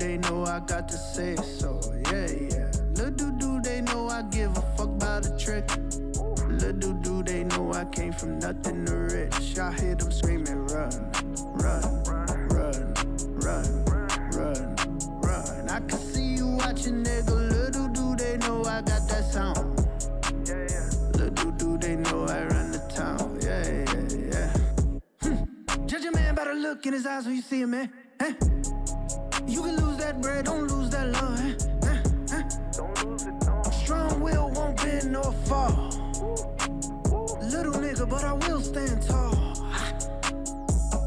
They know I got to say so, yeah. Little do they know I give a fuck about a trick. Little do they know I came from nothing to rich. I hear them screaming, run, run, run, run, run, run. I can see you watching, nigga. Little do they know I got that sound. Little do they know I run the town, yeah. Judge a man by the look in his eyes when you see him, man. You can lose that bread, don't lose that love, Don't lose it, no. Strong will won't bend nor fall. Little nigga, but I will stand tall.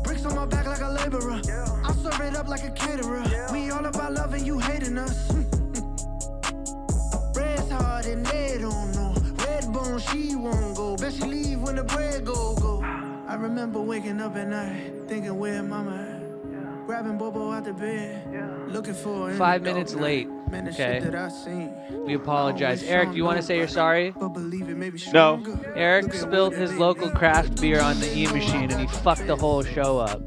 Bricks on my back like a laborer. I serve it up like a caterer. We all about loving you hating us. Bread's hard and they don't know. Red bone, she won't go. Bet she leave when the bread go. I remember waking up at night, thinking where mama at. Grabbing Bobo out the bed, looking for 5 minutes late. Okay. We apologize. Eric, do you want to say you're sorry? No. Eric spilled his local craft beer on the E-machine and he fucked the whole show up.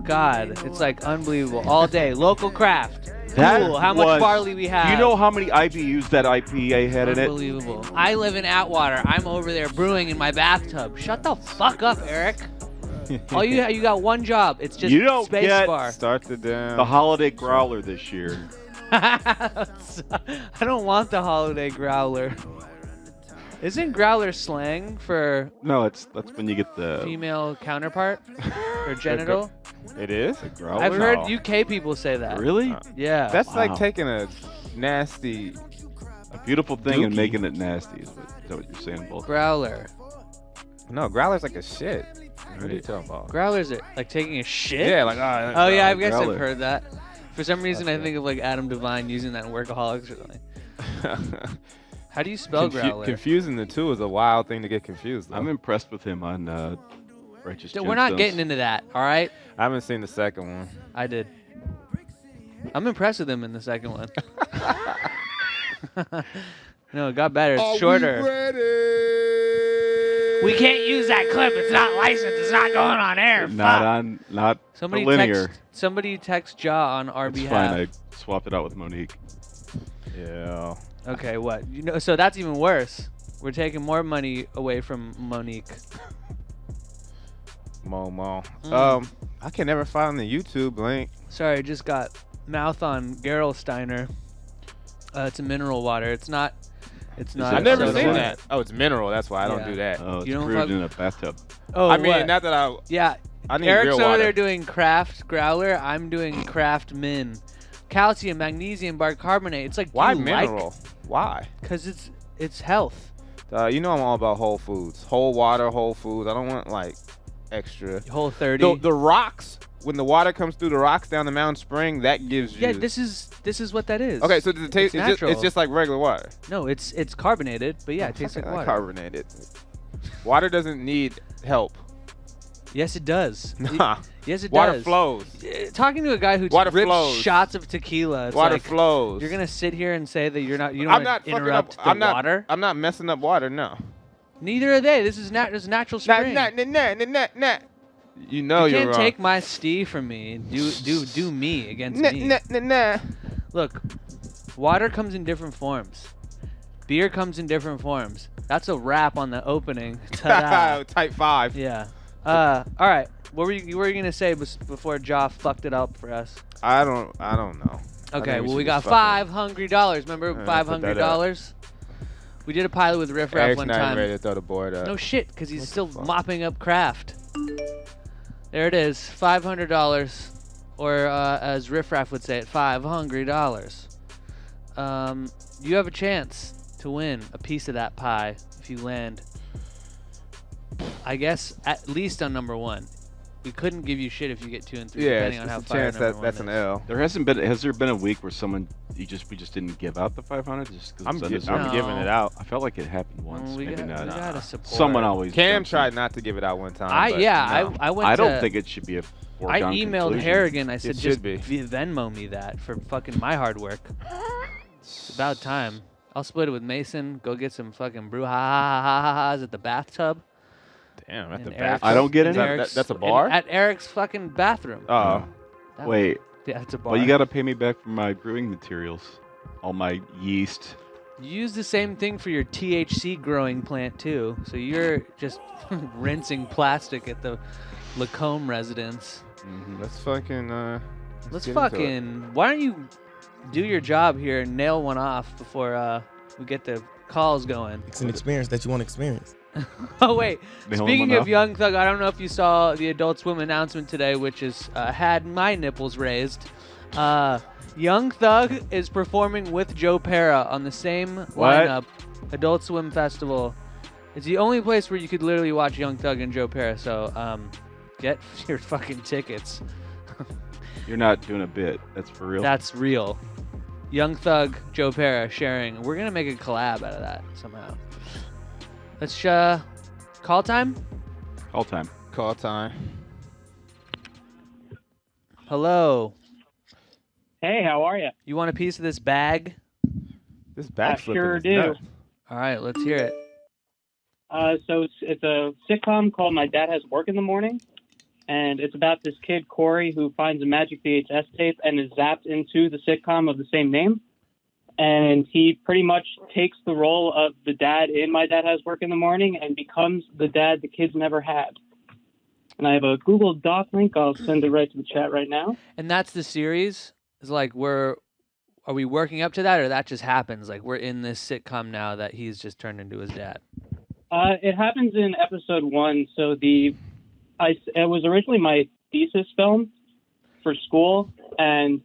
God, it's like unbelievable. All day, local craft. Cool. How much barley we have? You know how many IBUs that IPA had in it? Unbelievable. I live in Atwater. I'm over there brewing in my bathtub. Shut the fuck up, Eric. All you got one job. It's just you don't space get bar. Start the holiday growler this year. I don't want the holiday growler. Isn't growler slang for No, that's when you get the female counterpart or genital? It is? The growler? I've heard UK people say that. Really? Yeah. That's like taking a nasty, a beautiful thing and dookie. making it nasty. Is that what you're saying, Bull? Growler. No, growler's like a shit. What are you talking about? Growler's it like taking a shit? Yeah, like oh yeah, I guess growler. I've heard that. For some reason, I think of like Adam Devine using that in Workaholics or something. How do you spell growler? Confusing the two is a wild thing to get confused. Though. I'm impressed with him on Righteous We're not Gemstones. getting into that, all right? I haven't seen the second one. I did. I'm impressed with him in the second one. No, it got better. It's shorter. We can't use that clip. It's not licensed. It's not going on air. Not somebody linear. Somebody text Ja on our It's behalf. fine. I swapped it out with Monique. Yeah. Okay, what? So that's even worse. We're taking more money away from Monique. Mo. I can never find the YouTube link. Sorry, I just got mouth on Gerolsteiner. It's a mineral water. It's not. I've never soda seen water. that. Oh, it's mineral. That's why I don't do that. Oh, it's You don't brewed fuck- in a bathtub. Oh, I mean, what? not that I. Yeah. I need Eric's real over water. there doing craft growler. I'm doing craft min. Calcium, magnesium, bicarbonate. It's like Why mineral? Why? Because it's health. You know I'm all about whole foods. Whole water, whole foods. I don't want like extra. Whole 30. The rocks, when the water comes through the rocks down the mountain spring, that gives you. Yeah, this is what that is. Okay, so does it taste? It's natural. It's just like regular water. No, it's carbonated, but yeah, it tastes like water. Carbonated. Water doesn't need help. Yes, it does. Nah. Yes, it Water does. flows. Talking to a guy who Water rips flows. shots of tequila. It's Water like, flows. You're gonna sit here and say that you don't I'm not fucking interrupt up. the I'm not. water. I'm not messing up water. No. Neither are they. This is natural spring. Nah. You know You you're can't wrong. take my Steve from me. Do me against me. Nah. Look, water comes in different forms. Beer comes in different forms. That's a wrap on the opening. Ta-da. Type 5. Yeah. All right. What were you gonna say before Ja fucked it up for us? I don't know. Okay. Well, we got $500. Remember $500? We did a pilot with Riff Raff Eric's one not time. ready to throw the board up. No shit, because he's still mopping up craft. There it is, $500, or as Riff Raff would say it, $500. You have a chance to win a piece of that pie if you land. I guess at least on number 1. We couldn't give you shit if you get 2 and 3, Yeah, depending on how it's a far chance number 1 that's is. an L. Has there been a week where we just didn't give out the 500 just because I'm No. giving it out. I felt like it happened once. We Maybe gotta not. support. Someone always. Cam jumps tried in. not to give it out one time. I but went I don't to- think it should be a. I foregone emailed conclusion. Harrigan. I said, It just should be. Venmo me that for fucking my hard work. It's about time. I'll split it with Mason. Go get some fucking brouhahas at the bathtub. Damn, at In the Eric's- bathroom. I don't get in any. Eric's- That's a bar? At Eric's fucking bathroom. Oh. That Wait, Yeah, it's a bar. Well, you got to pay me back for my brewing materials, all my yeast. You use the same thing for your THC growing plant too. So you're just rinsing plastic at the Lacombe residence. Let's fucking Let's get into it. fucking. Why don't you do your job here and nail one off before we get the calls going? It's an experience that you want to experience. Oh wait, Nail speaking one of off. Young Thug, I don't know if you saw the Adult Swim announcement today, which is had my nipples raised. Young Thug is performing with Joe Pera on the same lineup, Adult Swim Festival. It's the only place where you could literally watch Young Thug and Joe Pera. So get your fucking tickets. You're not doing a bit. That's for real. That's real. Young Thug, Joe Pera sharing. We're gonna make a collab out of that somehow. Let's call time. All time. Call time. Hello. Hey, how are you? You want a piece of this bag? This I backflip sure is do. nuts. All right, let's hear it. So it's a sitcom called My Dad Has Work in the Morning, and it's about this kid, Corey, who finds a magic VHS tape and is zapped into the sitcom of the same name. And he pretty much takes the role of the dad in My Dad Has Work in the Morning and becomes the dad the kids never had. And I have a Google Doc link. I'll send it right to the chat right now. And that's the series. It's like are we working up to that, or that just happens? Like we're in this sitcom now that he's just turned into his dad. It happens in episode 1. So it was originally my thesis film for school, and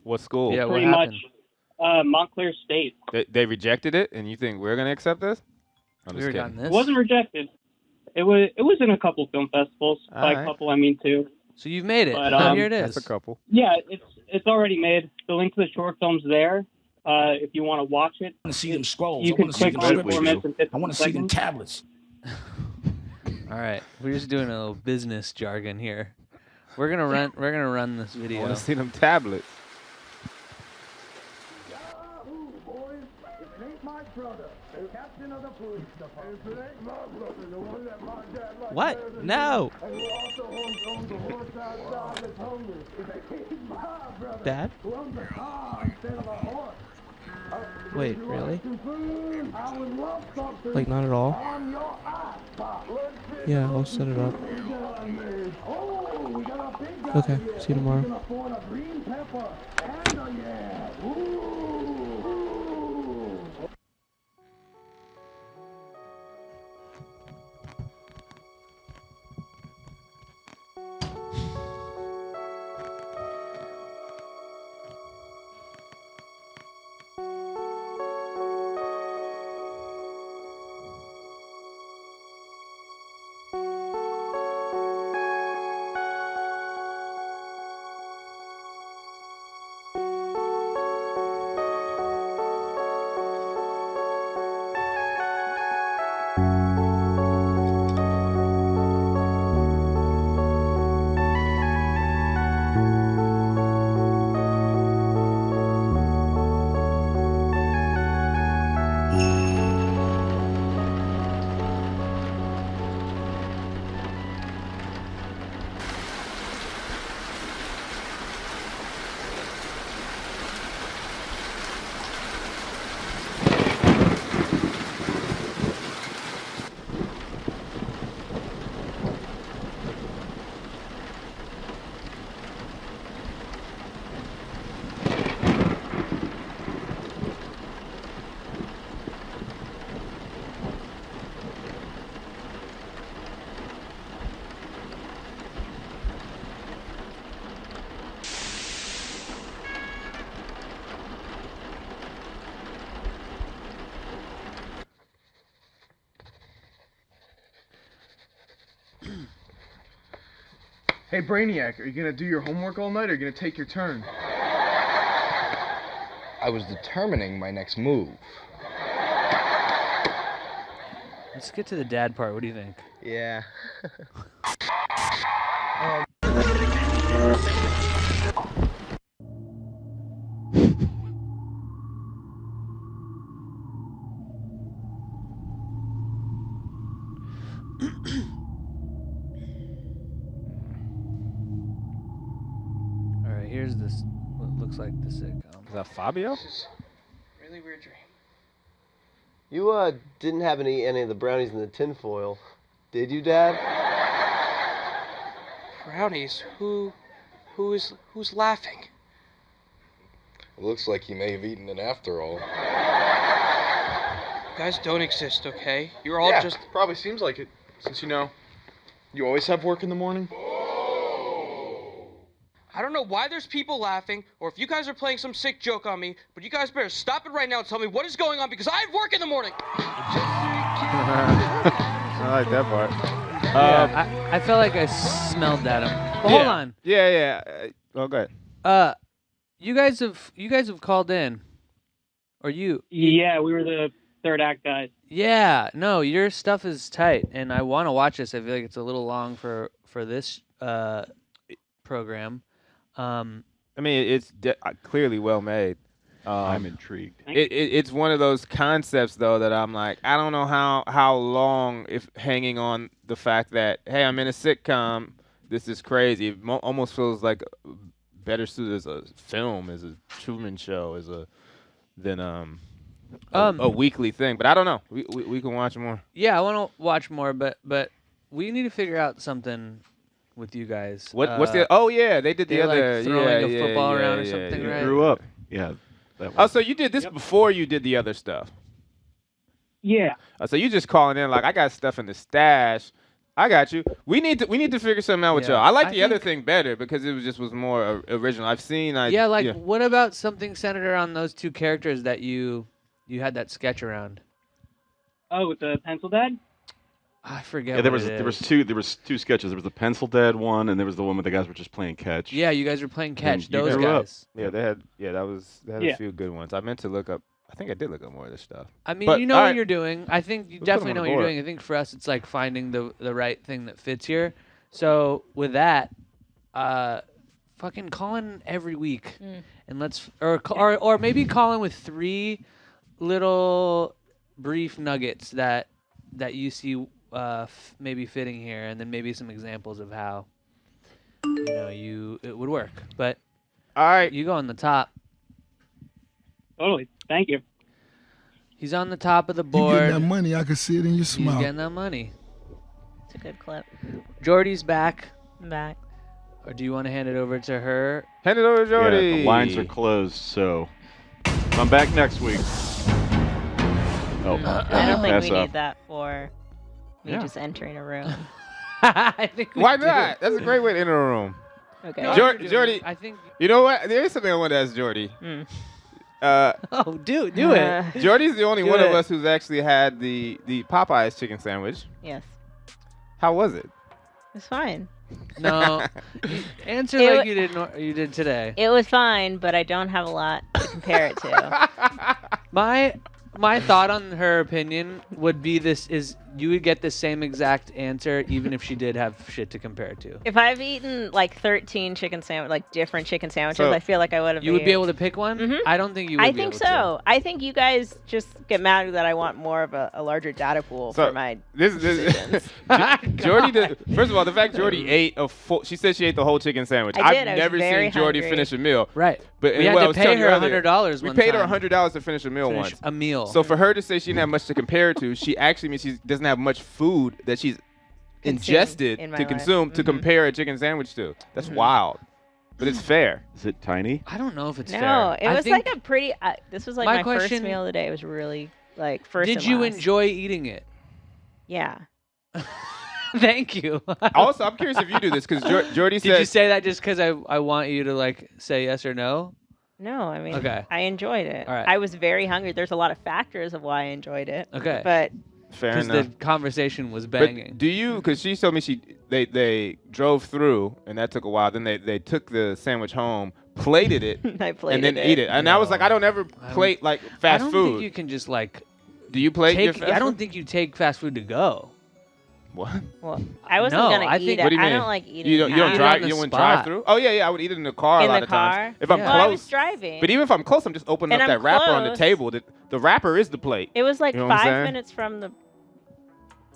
What school? Yeah, what pretty happened? much Montclair State. They rejected it, and you think we're gonna accept this? I'm We just were kidding. done this. It wasn't rejected. It was in a couple film festivals. By Alright. a couple, I mean 2. So you've made it. But, Oh, here it That's is. a couple. Yeah, it's already made. The link to the short film's there. If you want to watch it, I want to see them scrolls. you I can want to see click them on Wait, 4 wait, minutes and 50 I want to see them seconds. tablets. All right, we're just doing a little business jargon here. We're gonna run this I video. want to see them tablets. What? No. Dad? Wait, really? Like, not at all? Yeah, I'll set it up. Okay, see you tomorrow. Hey, Brainiac, are you going to do your homework all night or are you going to take your turn? I was determining my next move. Let's get to the dad part. What do you think? Yeah. like the sitcom. Is that Fabio? This is a really weird dream. You didn't have any of the brownies in the tinfoil, did you, Dad? Brownies? Who's laughing? It looks like he may have eaten it after all. You guys don't exist, okay? You're all just... probably seems like it, since you always have work in the morning. I don't know why there's people laughing, or if you guys are playing some sick joke on me, but you guys better stop it right now and tell me what is going on, because I have work in the morning! I like that part. I felt like I smelled that. Well, hold on. Yeah. Oh, go ahead. You guys have called in, or you? Yeah, we were the third act guys. Yeah, no, your stuff is tight, and I want to watch this. I feel like it's a little long for this program. I mean, it's clearly well made. I'm intrigued. It's one of those concepts, though, that I'm like, I don't know how long, if hanging on the fact that, hey, I'm in a sitcom, this is crazy. It almost feels like better suited as a film, as a Truman Show, than a weekly thing. But I don't know. We can watch more. Yeah, I want to watch more, but we need to figure out something with you guys. What's the? Oh yeah, they did the other. Like throwing a football around or something, You right? grew up. Yeah. That Oh, so you did this before you did the other stuff. Yeah. So you just calling in like, I got stuff in the stash. I got you. We need to figure something out with y'all. I like the other thing better because it was more original. I've seen. What about something centered around those two characters that you had that sketch around? Oh, with the pencil dad? I forget. Yeah, there was two sketches. There was the pencil dad one, and there was the one where the guys were just playing catch. Yeah, you guys were playing catch. And you Those grew up. guys. Yeah, they had a few good ones. I meant to look up. I think I did look up more of this stuff. I mean, But, you know all what right. you're doing. I think you Let's put definitely them know on what the you're board. doing. I think for us, it's like finding the right thing that fits here. So with that, fucking call in every week, and let's or maybe call in with 3 little brief nuggets that you see maybe fitting here, and then maybe some examples of how it would work. But all right, you go on the top. Totally. Thank you. He's on the top of the You board. getting that money? I can see it in your smile. He's getting that money. It's a good clip. Jordy's back. I'm back. Or do you want to hand it over to her? Hand it over to Jordy. Yeah, the lines are closed, so come back next week. Oh, I don't think pass we up. need that for me just entering a room. I think Why not? That's a great way to enter a room. Okay. No, Jordy, I think. You know what? There is something I want to ask Jordy. Do it. Jordy's the only Do one of it. us who's actually had the Popeyes chicken sandwich. Yes. How was it? It's fine. No. Answer It like you did today. It was fine, but I don't have a lot to compare it to. My thought on her opinion would be you would get the same exact answer even if she did have shit to compare it to. If I've eaten like 13 different chicken sandwiches, So, I feel like I would have. You would be able to pick one? Mhm. I don't think you would I be think able so. I think you guys just get mad that I want more of a larger data pool for my decisions. Jordy did. First of all, the fact Jordy ate she said she ate the whole chicken sandwich. I did. I I've was never very seen Jordy hungry. finish a meal. Right. But We had what to I was pay telling you her earlier, $100 We one paid her time. $100 to finish a meal Finish once. a meal. So for her to say she didn't have much to compare it to, she actually means she doesn't have much food that she's ingested in my to life. consume to compare a chicken sandwich to. That's wild. But it's fair. Is it tiny? I don't know if it's fair. No, it I was think- like a pretty. This was like My my first question- meal of the day. It was really like first. Did and you last. enjoy eating it? Yeah. Thank you. Also, I'm curious if you do this because Jordy said. Did you say that just because I want you to like say yes or no? No, I mean, Okay. I enjoed it. All right. I was very hungry. There's a lot of factors of why I enjoyed it. Okay. But Fair Because enough. the conversation was But banging. do you? Because she told me they drove through and that took a while. Then they took the sandwich home, plated it, I and plated then it. ate it. And I was like, I don't ever plate like fast I don't food. think you can just like. Do you plate your take? fast I don't food? think you take fast food to go. What? Well, I wasn't No, gonna I eat think- it. What do you I mean? don't like eating. You don't out. drive. on You the wouldn't spot. drive through. Oh yeah, I would eat it in the car In a lot the of times. car? If I'm Well, I close. was driving. But even if I'm close, I'm just opening And up I'm that wrapper on the close. table. The wrapper is the plate. It was like You know what I'm 5 saying? minutes from the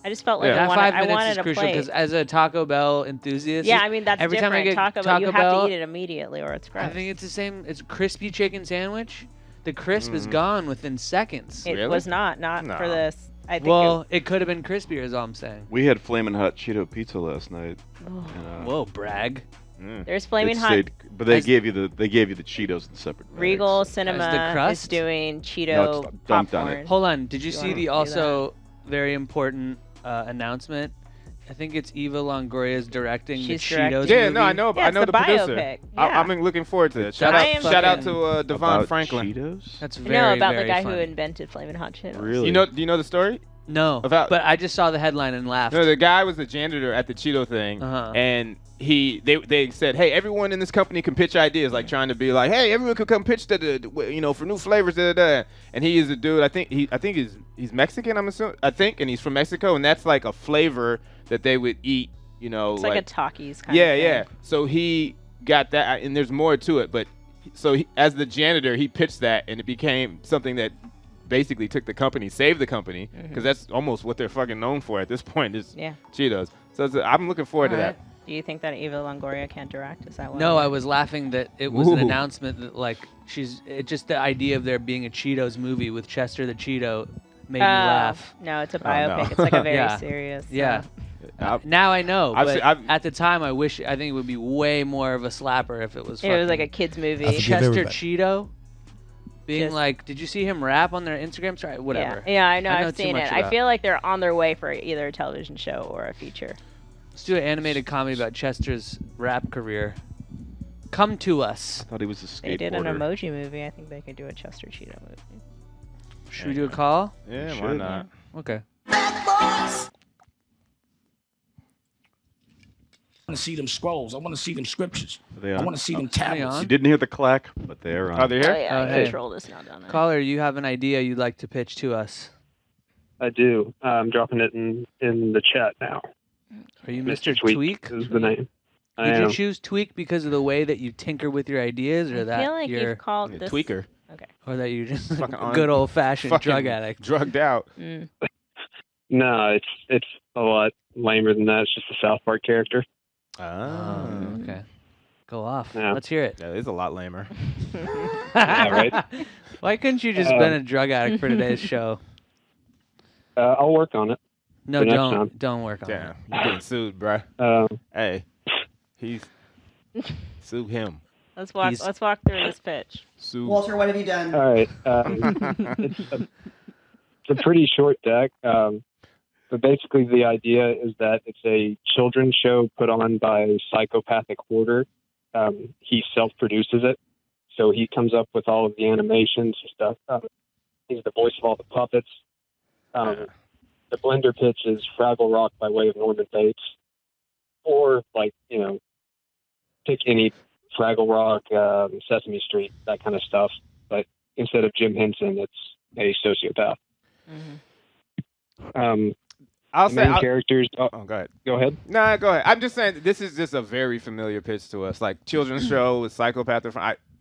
I just felt like that I 5 wanted minutes a is crucial plate. because as a Taco Bell enthusiast, Yeah, I mean that's every different. time I get Taco Bell, you Bell, have to eat it immediately or it's gross. I think it's the same. It's a crispy chicken sandwich. The crisp is gone within seconds. It was not for this. I think well, it could have been crispier, is all I'm saying. We had Flamin' Hot Cheeto pizza last night. Whoa, brag. There's Flamin' Hot. But they gave you the Cheetos in separate bags. Regal Cinema is doing Cheeto popcorn. Hold on. Did you see the also very important announcement? I think it's Eva Longoria's directing the Cheetos movie. Yeah, no, I know. Yeah, I know it's the the producer. biopic. I'm looking forward to it. Shout out to Devon Franklin. Cheetos? That's very about very the guy funny. who invented Flamin' Hot Cheetos. Really? Do you know the story? No, About- but I just saw the headline and laughed. No, the guy was the janitor at the Cheeto thing, and they said, hey, everyone in this company can pitch ideas, like trying to be like, hey, everyone could come pitch for new flavors, And he is a dude. I think he's Mexican. I'm assuming. I think, and he's from Mexico, and that's like a flavor that they would eat. It's like a Takis kind of thing. Yeah. So he got that, and there's more to it. But as the janitor, he pitched that, and it became something that basically took the company, saved the company, because that's almost what they're fucking known for at this point is Cheetos. So I'm looking forward to that. Do you think that Eva Longoria can't direct? Is that what? No, I was laughing that it was an announcement that like just the idea of there being a Cheetos movie with Chester the Cheeto made me laugh. No, it's a biopic. It's like a very serious. Yeah. Now I know, but at the time I think it would be way more of a slapper if it was. It was like a kids movie. Chester Cheeto. Being like, did you see him rap on their Instagram? Sorry, whatever. Yeah, I know. I've too seen much it. about I feel like they're on their way for either a television show or a feature. Let's do an animated comedy about Chester's rap career. Come to us. I thought he was a skateboarder. They did an emoji movie. I think they could do a Chester Cheeto movie. Should we do a call? Yeah, why not? Okay. I want to see them scrolls. I want to see them scriptures. They I want to see them tablets. You didn't hear the clack, but they're on. Oh, they're here? Oh, yeah, hey. control this now down there. Caller, you have an idea you'd like to pitch to us. I do. I'm dropping it in the chat now. Are you Mr. Tweak? Is the name. Did you choose Tweak because of the way that you tinker with your ideas, or that I feel like you're you've called this tweaker? Okay. Or that you're just like a good old-fashioned drug addict, drugged out? No, it's a lot lamer than that. It's just a South Park character. Okay. Go off. Yeah. Let's hear it. Yeah, it's a lot lamer. Yeah, right. Why couldn't you just been a drug addict for today's show? I'll work on it. No, don't work on it. Damn, you're getting sued, bruh. Hey, sue him. Let's walk through this pitch. Sue. Walter, what have you done? All right. It's a pretty short deck. But basically, the idea is that it's a children's show put on by a psychopathic hoarder. He self-produces it, so he comes up with all of the animations and stuff. He's the voice of all the puppets. The blender pitch is Fraggle Rock by way of Norman Bates, or pick any Fraggle Rock, Sesame Street, that kind of stuff. But instead of Jim Henson, it's a sociopath. I'll say characters. Oh, go ahead. Go ahead. Nah, go ahead. I'm just saying this is just a very familiar pitch to us. Like children's show with psychopath.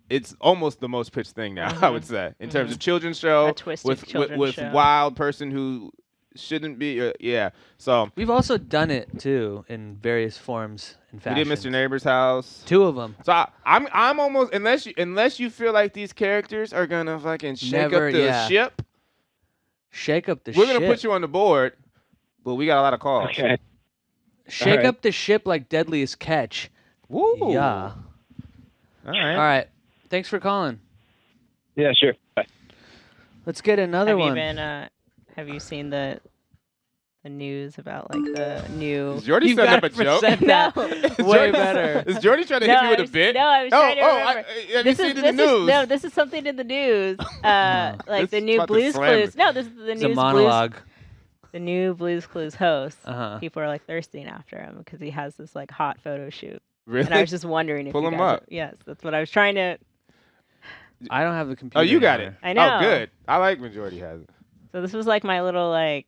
It's almost the most pitched thing now. I would say in terms of children's show with wild person who shouldn't be. Yeah. So we've also done it too in various forms and fashions. We did Mr. Neighbor's House. 2 of them. So I'm almost unless you feel like these characters are gonna fucking shake up the ship. Shake up the ship. We're gonna put you on the board. But we got a lot of calls. Okay. Shake up the ship like Deadliest Catch. Woo. Yeah. All right. All right. Thanks for calling. Yeah, sure. Bye. Let's get another one. Have you seen the news about like the new? Is Jordy setting up a joke? No. Way better. Is Jordy trying to hit you with a bit? No, I was trying to remember. Have you seen it in the news? No, this is something in the news. Like the new Blue's Clues. No, this is the It's news. a monologue. The new Blue's Clues host. People are like thirsting after him because he has this like hot photo shoot. Really? And I was just wondering if Pull you him guys up. yes, that's what I was trying to. I don't have the computer. Oh, you got it. I know. Oh, good. I like when Jordy has it. So this was like my little like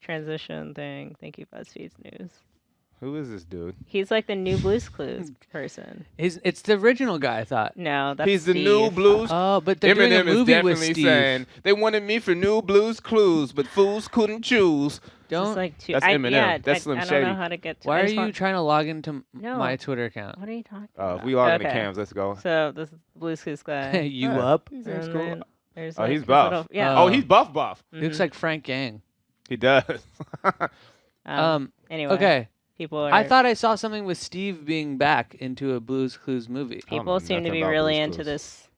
transition thing. Thank you, BuzzFeed's news. Who is this dude? He's like the new Blue's Clues person. It's the original guy, I thought. No, that's He's the Steve. new Blues. Oh, but they're doing a Eminem is movie with definitely Steve. saying they wanted me for new Blues Clues, but fools couldn't choose. Don't. like too, That's I, Eminem. yeah, That's Slim I don't Shady. know how to get to Why I are just you want- trying to log into No. my Twitter account? What are you talking Oh, about? if we log into Okay. cams, let's go. So this is Blue's Clues guy. You Yeah, up? He seems And cool. then there's Oh, like he's his buff. little- yeah. Oh, he's buff. He looks like Frank Gang. He does. Anyway. Okay. People are. I thought I saw something with Steve being back into a Blue's Clues movie. People seem to be really into this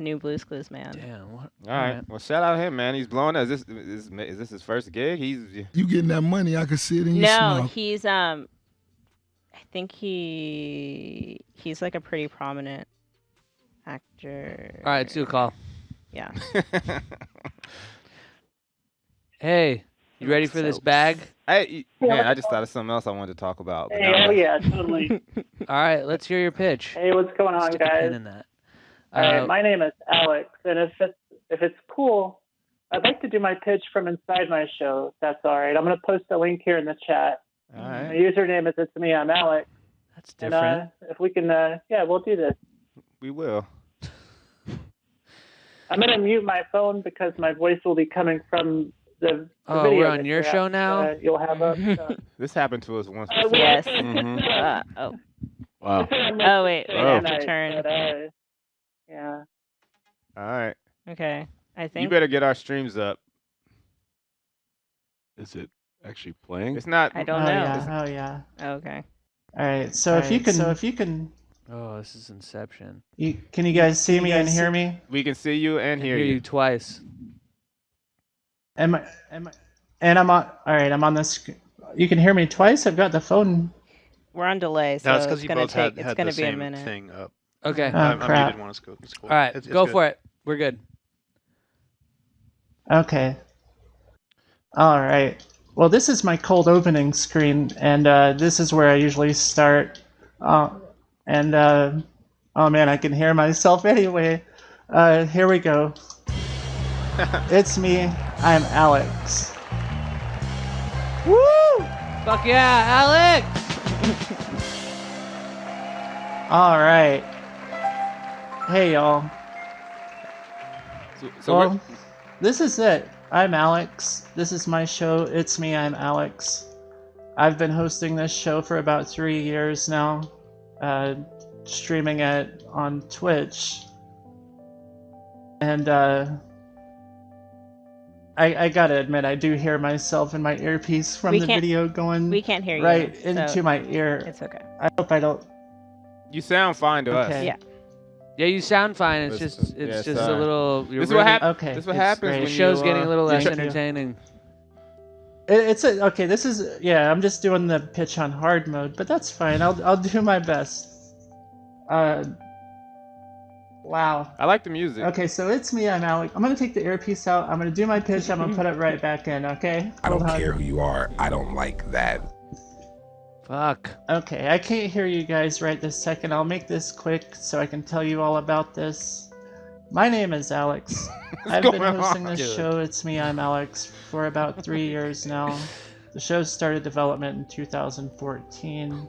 new Blues Clues man. Damn. What? All right. Well, shout out him, man. He's blowing up. Is this his first gig? You getting that money? I can see it in your No, smile. he's I think he's like a pretty prominent actor. All right, let's do a call. Yeah. Hey, you ready for this bag? Hey, man, I just thought of something else I wanted to talk about. but Hey, now- oh yeah, totally. All right, let's hear your pitch. Hey, what's going on, Stick a guys? pin in that. All right, my name is Alex, and if it's cool, I'd like to do my pitch from inside my show. If that's all right. I'm gonna post a link here in the chat. All right. My username is It's Me. I'm Alex. That's different. And if we can, we'll do this. We will. I'm gonna mute my phone because my voice will be coming from the Oh, video. we're on that your you show have, now? you'll have up. This happened to us once. Yes. Mhm. Oh. Wow. Oh wait, we have to turn. But, yeah. All right. Okay. I think You better get our streams up. Is it actually playing? It's not. I don't know. Oh yeah. Okay. All right. So if you can, Oh, this is Inception. can you guys see me and hear me? We can see you and hear Hear you. you twice. And I'm on. All right. I'm on this. You can hear me twice. I've got the phone. We're on delay, so No, it's it's because you gonna both take. had it's gonna the be a same minute. thing up. Okay. Oh, I crap. muted one. It's cool. It's cool. All right, It's go good. for it. We're good. Okay. All right. Well, this is my cold opening screen, and this is where I usually start. Oh man, I can hear myself anyway. Here we go. It's me. I'm Alex. Woo! Fuck yeah, Alex! All right. Hey, y'all. So Well, this is it. I'm Alex. This is my show. It's me. I'm Alex. I've been hosting this show for about 3 years now, streaming it on Twitch. And I gotta admit, I do hear myself in my earpiece from We the can't- video going we can't hear you, right so into my ear. it's okay. I hope I don't. You sound fine to us. Okay. Yeah. Yeah, you sound fine. It's It's- just yeah, a sorry. little. You're This is what really- happens. Okay, This is what it's happens great. when The show's you, getting a little less thank you. entertaining. Okay. This is I'm just doing the pitch on hard mode, but that's fine. I'll do my best. Wow. I like the music. Okay, so it's me. I'm Alex. I'm gonna take the earpiece out. I'm gonna do my pitch. I'm gonna put it right back in. Okay. I don't Hold on. care who you are. I don't like that. Fuck. Okay, I can't hear you guys right this second. I'll make this quick so I can tell you all about this. My name is Alex. I've been going hosting on? this Dude. show, It's Me, I'm Alex, for about 3 years now. The show started development in 2014.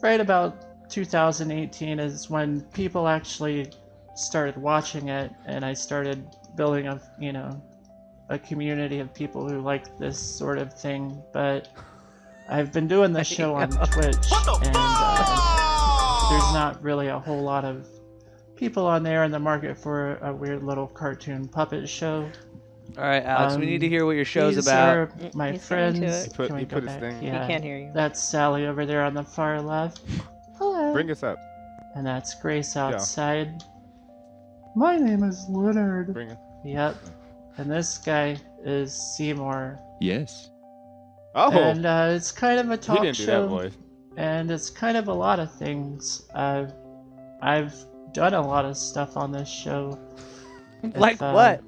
Right about 2018 is when people actually started watching it, and I started building a community of people who like this sort of thing. But I've been doing this show on Twitch, and there's not really a whole lot of people on there in the market for a weird little cartoon puppet show. All right, Alex, we need to hear what your show's These about. are my He's getting to friends. it. He Can we put go his back? thing. Yeah. He can't hear you. That's Sally over there on the far left. Hello. Bring us up. And that's Grace outside. My name is Leonard. Bring it. Yep. And this guy is Seymour. Yes. Oh. And it's kind of a talk He didn't do show. that voice. And it's kind of a lot of things. I've done a lot of stuff on this show. Like If, what?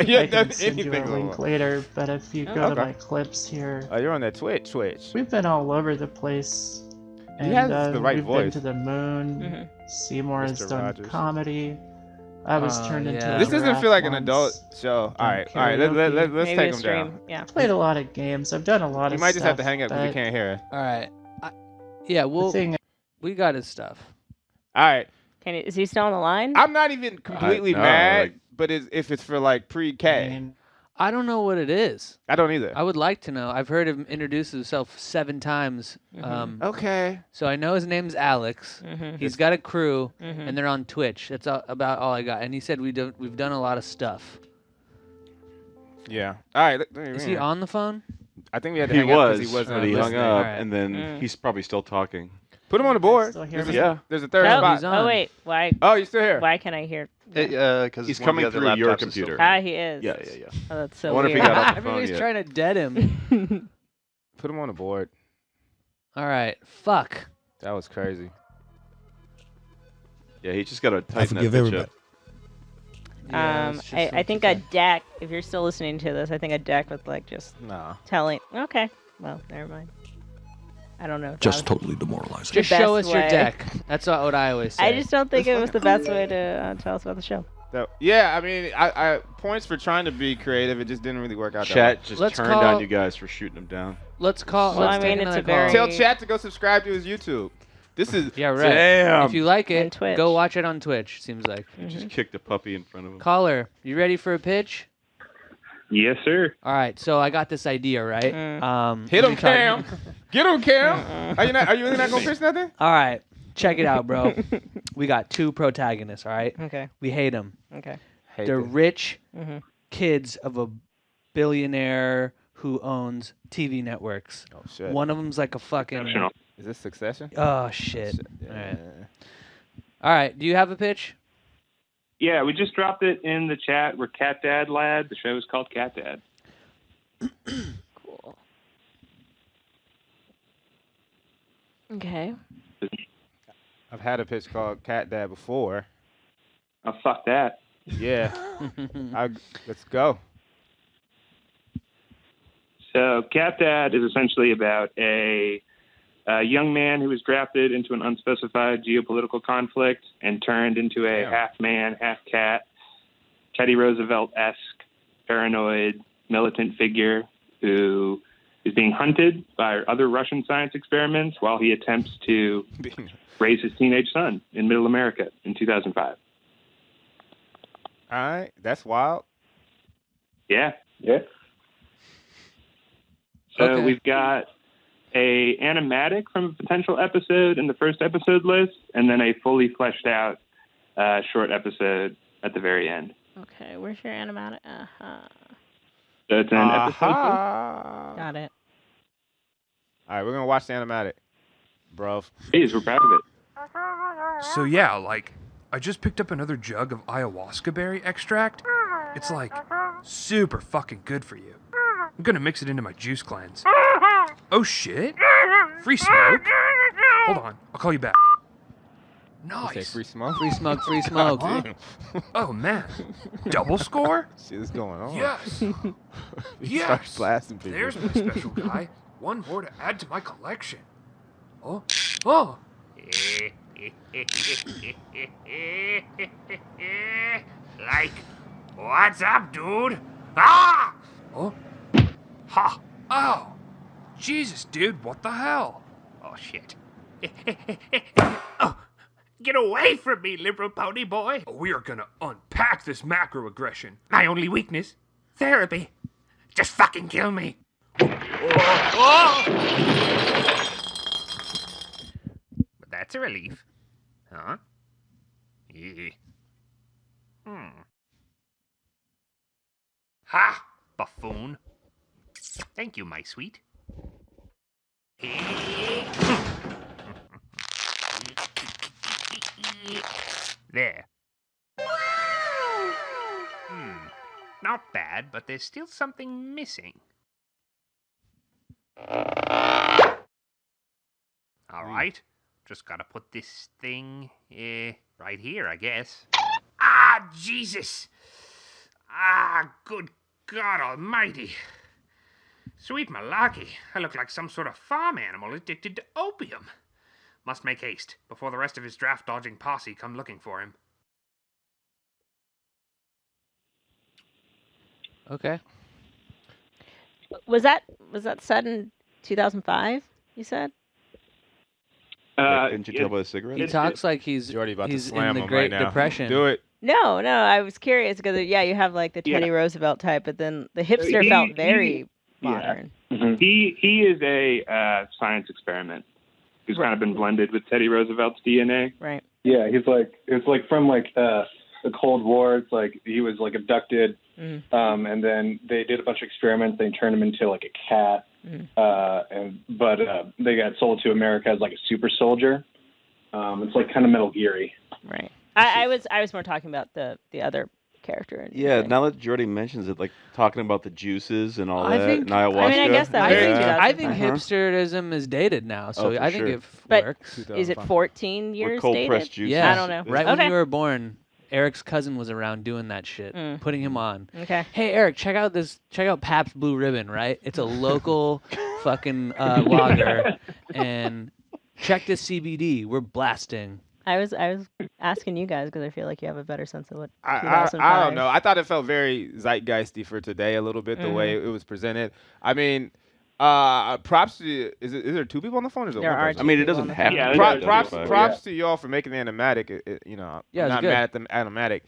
Yeah, I can send you a anything link like- later, but if you go Okay. to my clips here, Oh, you're on that Twitch. we've been all over the place. He And, has the right we've been voice. to the moon. Mhm. Seymour has Mr. done Rogers. comedy. I was turned into yeah. a This doesn't giraffe feel like an once. adult show. All right. karaoke. Let's Maybe take a him stream. down. Yeah. Played a lot of games. I've done a lot You of might just have to stuff, hang up because we but can't hear it. All right. Yeah, thing- we got his stuff. All right. Is he still on the line? I'm not even completely no, mad, like- but if it's for like pre-K. I don't know what it is. I don't either. I would like to know. I've heard him introduce himself 7 times. Okay. So I know his name's Alex. He's got a crew, and they're on Twitch. That's about all I got. And he said we've done a lot of stuff. Yeah. All right. Is he on the phone? I think we had to He hang up because was, he wasn't but he hung listening. up, Right. and then he's probably still talking. Put him on the board. Still hear There's me? a, there's a third Oh, spot. he's on. oh wait, why? Oh, you're still here. Why can I hear? Because He's coming through your computer. Ah, he is. Yeah. Oh, that's so I wonder if weird. he got off the phone Everybody's yet. trying to dead him. Put him on the board. All right. Fuck. That was crazy. Yeah, he just got to tighten that forgive bitch everybody. up. Yeah, it's just I think a deck. If you're still listening to this, I think a deck with like just Nah. telling. Okay, well, never mind. I don't know. if Just that was totally demoralizing. Just the show best us your way. deck. That's what I always say. I just don't think it was the best way to tell us about the show. So, yeah, I mean, I points for trying to be creative. It just didn't really work out. Chat that just Let's turned call- on you guys for shooting him down. Let's call. Well, let's I mean, take it's a another call. very- Tell chat to go subscribe to his YouTube. This is Yeah, right. Damn. If you like And it, Twitch. go watch it on Twitch. Seems like. Just kicked a puppy in front of him. Caller, you ready for a pitch? Yes, sir. All right. So I got this idea, right? hit let him, me tell you- Cam. Get him, Cam. Are you really not gonna pitch nothing? All right. Check it out, bro. We got 2 protagonists. All right. Okay. We hate them. Okay. They're rich Mhm. kids of a billionaire who owns TV networks. Oh shit. One of them's like a fucking. Is this Succession? Oh shit. Yeah. All right. All right. Do you have a pitch? Yeah, we just dropped it in the chat. We're Cat Dad Lad. The show is called Cat Dad. Cool. Okay. I've had a pitch called Cat Dad before. Oh, fuck that. Yeah. Let's go. So, Cat Dad is essentially about a young man who was drafted into an unspecified geopolitical conflict and turned into a half-man, half-cat, Teddy Roosevelt-esque, paranoid, militant figure who is being hunted by other Russian science experiments while he attempts to raise his teenage son in Middle America in 2005. All right. That's wild. Yeah. Yeah. So Okay. we've got a animatic from a potential episode in the first episode list, and then a fully fleshed out short episode at the very end. Okay. Where's your animatic? So it's an episode. Got it. All right, we're gonna watch the animatic, bro. Please, we're proud of it. So yeah, like, I just picked up another jug of ayahuasca berry extract. It's like super fucking good for you. I'm gonna mix it into my juice cleanse. Oh shit! Free smoke? Hold on, I'll call you back. You say Nice. free smoke? Free smoke. Free smoke. Huh? Oh man, double score? See what's going on. Yes. He starts Yes. blasting people. There's my special guy. One more to add to my collection. Oh, oh. Like, what's up, dude? Ah! Oh. Ha! Oh! Jesus, dude, what the hell? Oh, shit. Oh, get away from me, liberal pony boy. We are gonna unpack this macroaggression. My only weakness, therapy. Just fucking kill me. Oh! But that's a relief. Huh? Yeah. Ha! Buffoon. Thank you, my sweet. There. Not bad, but there's still something missing. All right. Just gotta put this thing right here, I guess. Ah, Jesus! Ah, good God Almighty! Sweet Malaki, I look like some sort of farm animal addicted to opium. Must make haste before the rest of his draft-dodging posse come looking for him. Okay. Was that set in 2005? You said. Didn't you tell by the cigarette? He talks like he's Jordy about he's to slam in the him Great right now. Depression. Do it. No, I was curious because you have like the Teddy Roosevelt type, but then the hipster felt very modern. He is a science experiment who's kind of been blended with Teddy Roosevelt's DNA. Right. Yeah, it's like from the Cold War. It's like he was like abducted, and then they did a bunch of experiments. They turned him into like a cat, but they got sold to America as like a super soldier. It's like kind of Metal Gear-y. Right. I was more talking about the other character. Yeah, now that Jordy mentions it, like talking about the juices and all I that, think- and ayahuasca. I mean, I guess that was I think hipsterism is dated now, so for I think sure. it But works. is it 14 years cold dated? pressed juices. Yeah, I don't know. Right Okay. when you were born, Eric's cousin was around doing that shit, putting him on. Okay. Hey Eric, check out Pabst Blue Ribbon, right? It's a local fucking lager, and check this CBD. We're blasting. I was asking you guys because I feel like you have a better sense of what I 2005. don't know. I thought it felt very zeitgeisty for today a little bit, the way it was presented. I mean, props to is there two people on the phone? Or is it There one are person? I mean, it doesn't have to be. Props to y'all for making the animatic. I'm not mad at the animatic.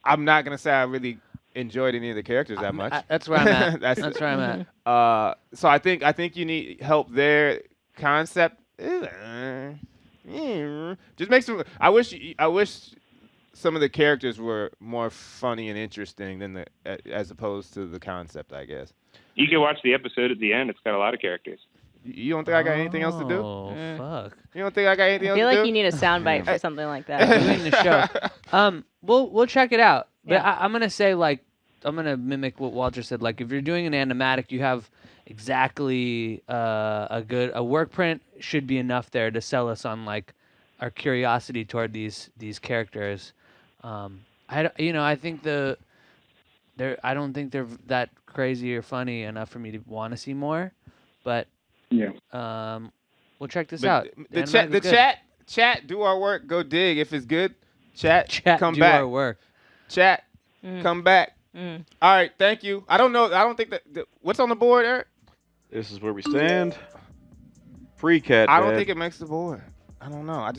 I'm not gonna say I really enjoyed any of the characters that much. That's where I'm at. That's where I'm at. So I think you need help there. Concept. Just make some. I wish some of the characters were more funny and interesting than as opposed to the concept, I guess. You can watch the episode at the end. It's got a lot of characters. You don't think I got anything else to do? Oh fuck! You don't think I got anything I else feel to do? like you need a soundbite for something like that. Doing the show. We'll check it out. But I'm gonna say I'm gonna mimic what Walter said. Like if you're doing an animatic, you have exactly a work print should be enough there to sell us on like our curiosity toward these characters. I think I don't think they're that crazy or funny enough for me to want to see more, but we'll check this out. The chat, do our work, go dig. If it's good, chat come do back. our work. Chat, come back. All right, thank you. I don't think that what's on the board, Eric? This is where we stand. Free cat. I don't Dad. think it makes the board. I don't know.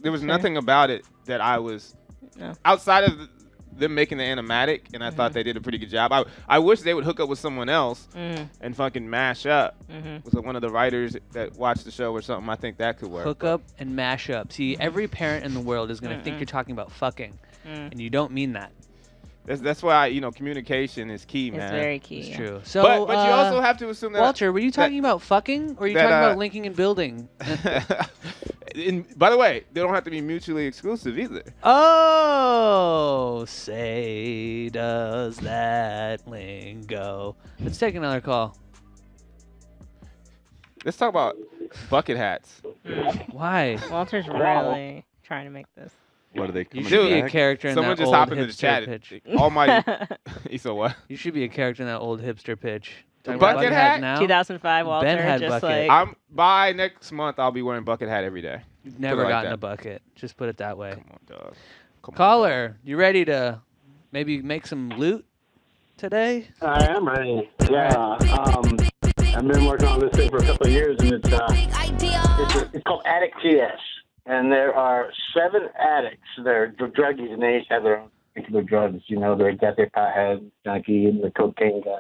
There was nothing about it that I was outside of them making the animatic, and I thought they did a pretty good job. I wish they would hook up with someone else and fucking mash up with one of the writers that watched the show or something. I think that could work. Hook up and mash up. See, every parent in the world is gonna think you're talking about fucking, and you don't mean that. That's why communication is key, man. It's very key. It's true. So, but you also have to assume that Walter, were you talking about fucking, or are you talking about linking and building? By the way, they don't have to be mutually exclusive either. Oh, say does that lingo? Let's take another call. Let's talk about bucket hats. Why? Walter's really trying to make this. What are they? You should be a character in Someone that just old hop into the hipster chat. pitch. Almighty. You said what? You should be a character in that old hipster pitch. The bucket hat? Now? 2005 Walter. Ben had just bucket. like By next month, I'll be wearing bucket hat every day. You've never Put it like gotten that. a bucket. Just put it that way. Come on, dog. Caller, you ready to maybe make some loot today? I am ready. Yeah. I've been working on this thing for a couple of years, and it's called Addict TS. And there are 7 addicts. They're druggies, and they each have their own particular drugs. You know, they got their pothead, junkie, and the cocaine guy.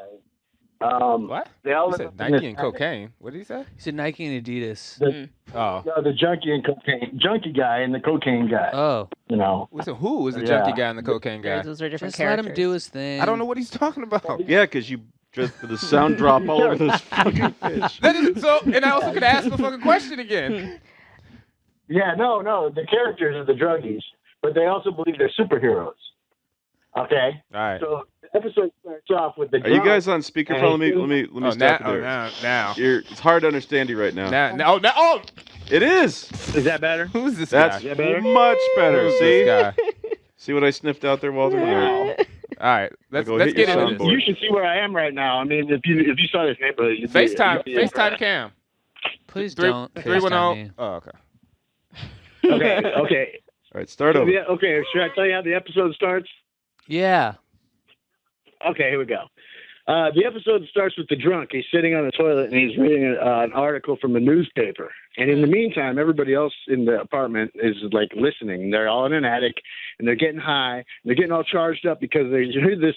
What? They all He live said up in Nike this and cocaine. What did he say? He said Nike and Adidas. Oh. No, the junkie and cocaine, junkie guy and the cocaine guy. Oh. You know. So who is the junkie guy and the cocaine guy? those are different Just characters. let him do his thing. I don't know what he's talking about. Yeah, because you just the sound drop all over this fucking pitch. And I also could ask the fucking question again. Yeah, no, the characters are the druggies, but they also believe they're superheroes. Okay. All right. So the episode starts off with the. Are you guys on speakerphone? Let me stop you there. Now. It's hard to understand you right now. Now. It is. Is that better? Who's this That's guy? Is that better? much better. Who's See? this guy? See what I sniffed out there, Walter? Wow. All right. Let's Go get hit your into this. soundboard. You should see where I am right now. I mean, if you saw this neighborhood, you'd FaceTime Cam. Please don't. 310. Oh, okay. Okay. All right, start over. Yeah, okay, should I tell you how the episode starts? Yeah. Okay, here we go. The episode starts with the drunk. He's sitting on the toilet and he's reading an article from a newspaper. And in the meantime, everybody else in the apartment is like listening. They're all in an attic and they're getting high. And they're getting all charged up because they hear this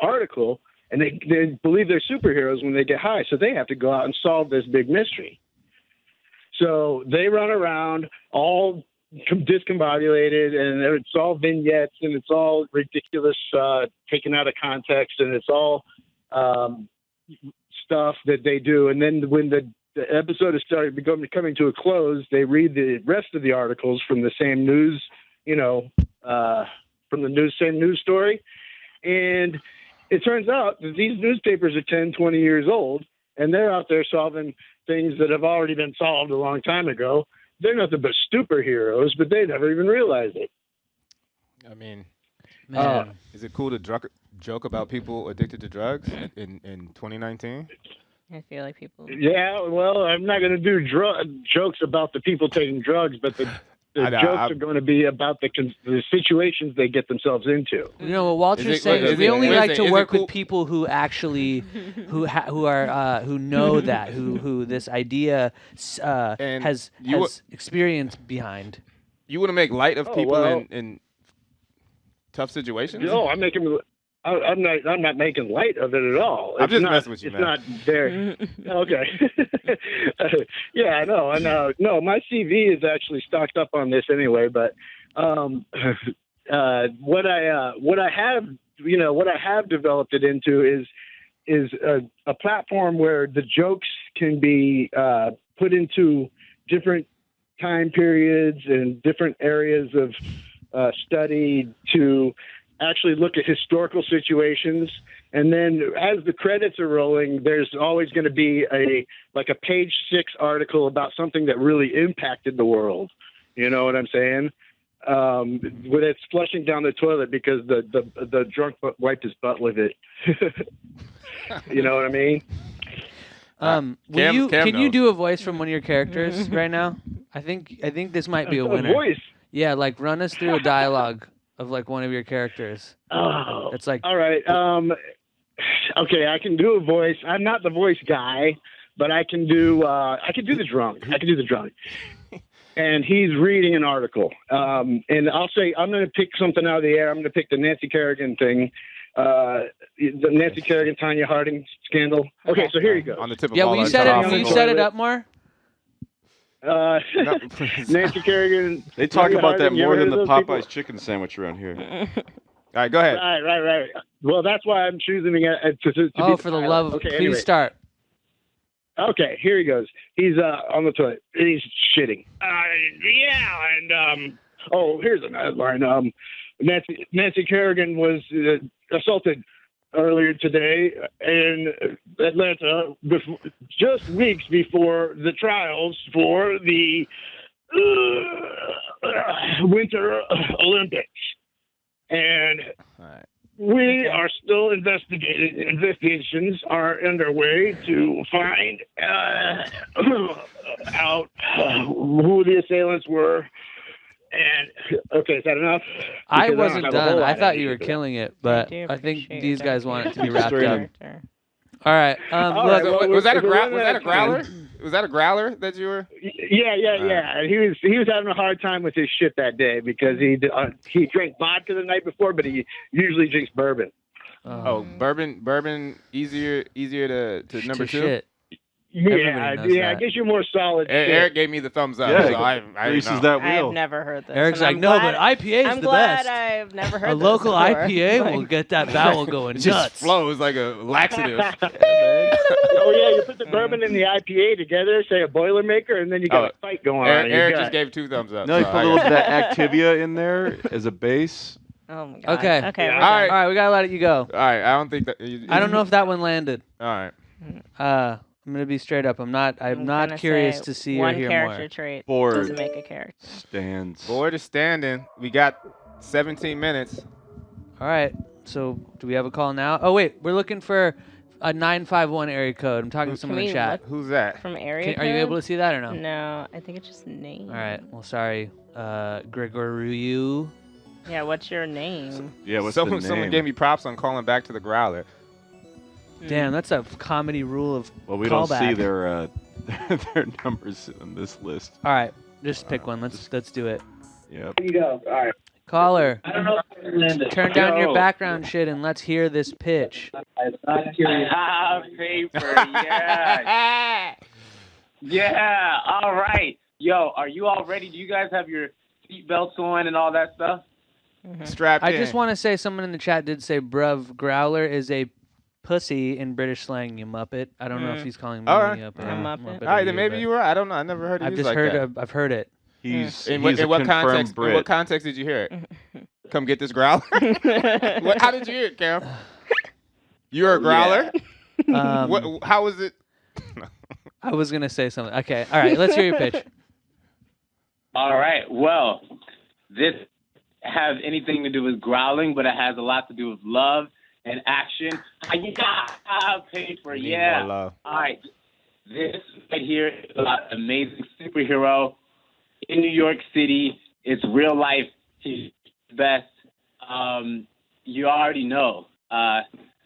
article, and they believe they're superheroes when they get high. So they have to go out and solve this big mystery. So they run around all discombobulated, and it's all vignettes, and it's all ridiculous, taken out of context, and it's all stuff that they do. And then when the episode is coming to a close, they read the rest of the articles from the same news, from the same news story. And it turns out that these newspapers are 10, 20 years old, and they're out there solving things that have already been solved a long time ago. They're nothing but superheroes, but they never even realized it. I mean, Man. Is it cool to joke about people addicted to drugs in 2019? I feel like people. Yeah, well, I'm not going to do jokes about the people taking drugs, but the jokes are going to be about the situations they get themselves into. You know what Walter's saying is we only like to work with people who actually, who know that, who this idea has experience behind. You want to make light of people in tough situations? No, I'm not making light of it at all. I'm just messing with you, man. It's not there. Okay. Yeah, I know. No, my CV is actually stocked up on this anyway. But what I have developed it into is a platform where the jokes can be put into different time periods and different areas of study to actually look at historical situations. And then as the credits are rolling, there's always going to be a page 6 article about something that really impacted the world. You know what I'm saying? When it's flushing down the toilet because the drunk wiped his butt with it. You know what I mean? Can you do a voice from one of your characters right now? I think this might be a winner. A voice? Yeah, like run us through a dialogue of like one of your characters. Oh, it's like all right. Okay, I can do a voice. I'm not the voice guy, but I can do the drunk. And he's reading an article. And I'll say I'm going to pick something out of the air. I'm going to pick the Nancy Kerrigan thing. The Nancy Kerrigan, Tanya Harding scandal. Okay, so here you go. On the tip of will you set it up more? Nancy Kerrigan. They talk about that more than the Popeye's people? chicken sandwich around here. All right, go ahead. Right. Well, that's why I'm choosing to be for the love of... Okay, please anyway. start. Okay, here he goes. He's on the toilet. And he's shitting. Here's a headline. Nancy Kerrigan was assaulted earlier today in Atlanta, just weeks before the trials for the Winter Olympics. And we are still investigating. Investigations are underway to find out who the assailants were. And okay, is that enough? I wasn't done. I thought you were killing it, but I think these guys want it to be wrapped up. All right. Was that a growler? Was that a growler that you were? Yeah. He was having a hard time with his shit that day because he drank vodka the night before, but he usually drinks bourbon. Bourbon easier to number two. Shit. Yeah. I guess you're more solid. Eric gave me the thumbs up. Yeah, so I greases that wheel. I've never heard this. Eric's like, no, but IPA is the best. I'm glad I've never heard a this local before. IPA will get that bowel going It nuts. just flows like a laxative. You put the bourbon and the IPA together, say a Boilermaker, and then you got a fight going on. Eric just gave 2 thumbs up. No, you put a little bit of that Activia in there as a base. Oh my god. Okay. Yeah. All right. We gotta let you go. All right. I don't think that. I don't know if that one landed. All right. I'm gonna be straight up. I'm not curious to see or hear more. One character trait Board doesn't make a character. Stands. Board is standing. We got 17 minutes. All right. So do we have a call now? Oh wait, we're looking for a 951 area code. I'm talking to someone in chat. Who's that? From area code? Are you able to see that or no? No, I think it's just name. All right. Well, sorry, Gregory. Yeah, what's your name? Yeah, what's someone, the name? Someone gave me props on calling back to the Growler. Damn, that's a comedy rule of Well, we callback. don't see their their numbers on this list. All right, just pick one. Let's do it. Yep. Here you go. All right. Caller, I don't know if Linda. turn down your background shit and let's hear this pitch. Paper, yeah. Yeah, all right. Yo, are you all ready? Do you guys have your seatbelts on and all that stuff? Strapped in. I just want to say someone in the chat did say, bruv, Growler is a pussy in British slang, you muppet. I don't know if he's calling me all right. a Muppet. All right, then maybe you were. I don't know. I never heard it used like that. I've heard it. He's In he's a what confirmed context? Brit. In what context did you hear it? Come get this Growler. How did you hear it, Cam? You're a Growler. How was it? I was gonna say something. Okay, all right. Let's hear your pitch. All right. Well, this has anything to do with growling, but it has a lot to do with love and action. Paper, Need yeah. more love. All right. This right here is about an amazing superhero in New York City. It's real life. He's the best. You already know.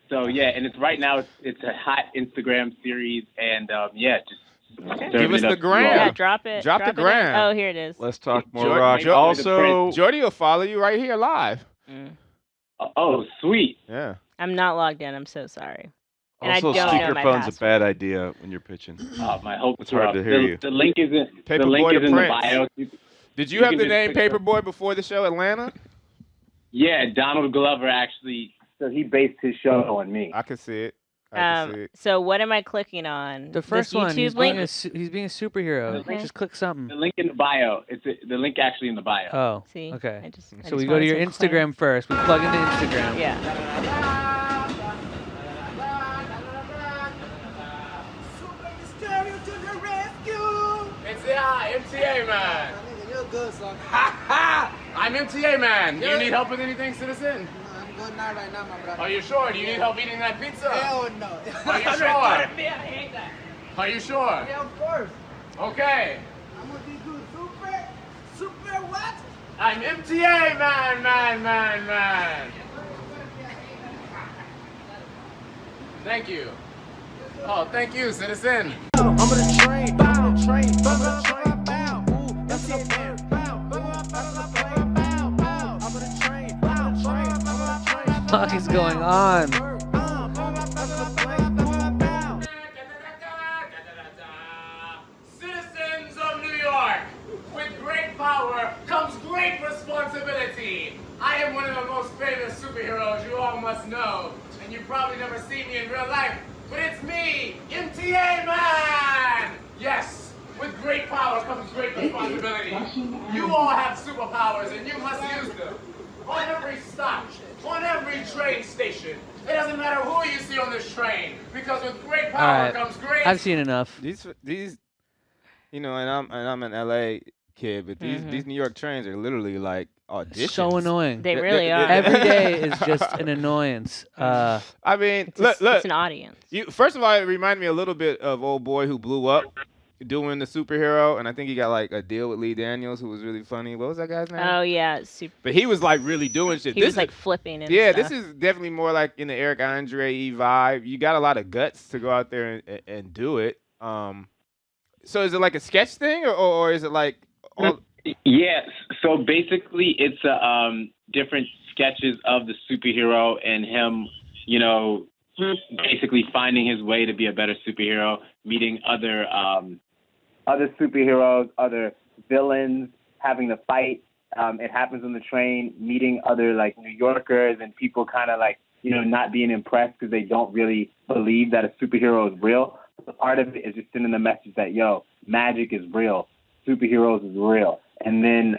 So yeah, and it's right now. It's a hot Instagram series, and yeah, just give us the gram. Yeah, drop it. Drop the it in. gram. Oh, here it is. Let's talk more rock. Jordy will follow you right here live. Oh, sweet. Yeah. I'm not logged in. I'm so sorry. And Also, I don't know my speakerphone's password. a bad idea when you're pitching. Oh, my hopes It's hard are to up. hear you. The link is in Paperboy the link the is in the Prince. bio. Did you You have can the just name click Paperboy before the show, Atlanta? Yeah, Donald Glover actually. So he based his show on me. I can see it. So what am I clicking on? The first This one. He's YouTube link? being a superhero. Okay. Just click something. The link in the bio. It's the link actually in the bio. Oh. See, Okay. I just So we go to your Instagram first. We plug into Instagram. Yeah. MTA man. You're good, son. I'm MTA man. Do you Yeah. need help with anything, citizen? I'm good now, right now, my brother. Are you sure? Do you need help eating that pizza? Hell no. Are you sure? I hate that. Are you sure? Yeah, of course. Okay. I'm gonna be good. Super what? I'm MTA man. Thank you. Oh, thank you, citizen. I'm on the train, bow, train, bow, train, bow. Ooh, that's so bad. Bow, I'm on the train, bow, train. What is going on? Citizens of New York, with great power comes great responsibility. I am one of the most famous superheroes you all must know, and you've probably never seen me in real life, but it's me, MTA Man! Yes, with great power comes great responsibility. You all have superpowers and you must use them. On every stop, on every train station. It doesn't matter who you see on this train, because with great All power right. comes great... I've seen enough. These, you know, and I'm an LA kid, but these New York trains are literally like auditions. So annoying. They really are. Every day is just an annoyance. I mean, Look, look. it's an audience. First of all, it reminded me a little bit of Old Boy Who Blew Up doing the superhero, and I think he got like a deal with Lee Daniels, who was really funny. What was that guy's name? Oh yeah, super. But he was like really doing shit. He was like flipping and yeah, stuff. this is definitely more like in the Eric Andre vibe. You got a lot of guts to go out there and do it. So is it like a sketch thing, or is it like all... Yes. So basically, it's different sketches of the superhero and him, you know, basically finding his way to be a better superhero, meeting other superheroes, other villains, having to fight. It happens on the train, meeting other like New Yorkers and people kind of like, you know, not being impressed because they don't really believe that a superhero is real. But part of it is just sending the message that, yo, magic is real. Superheroes is real. And then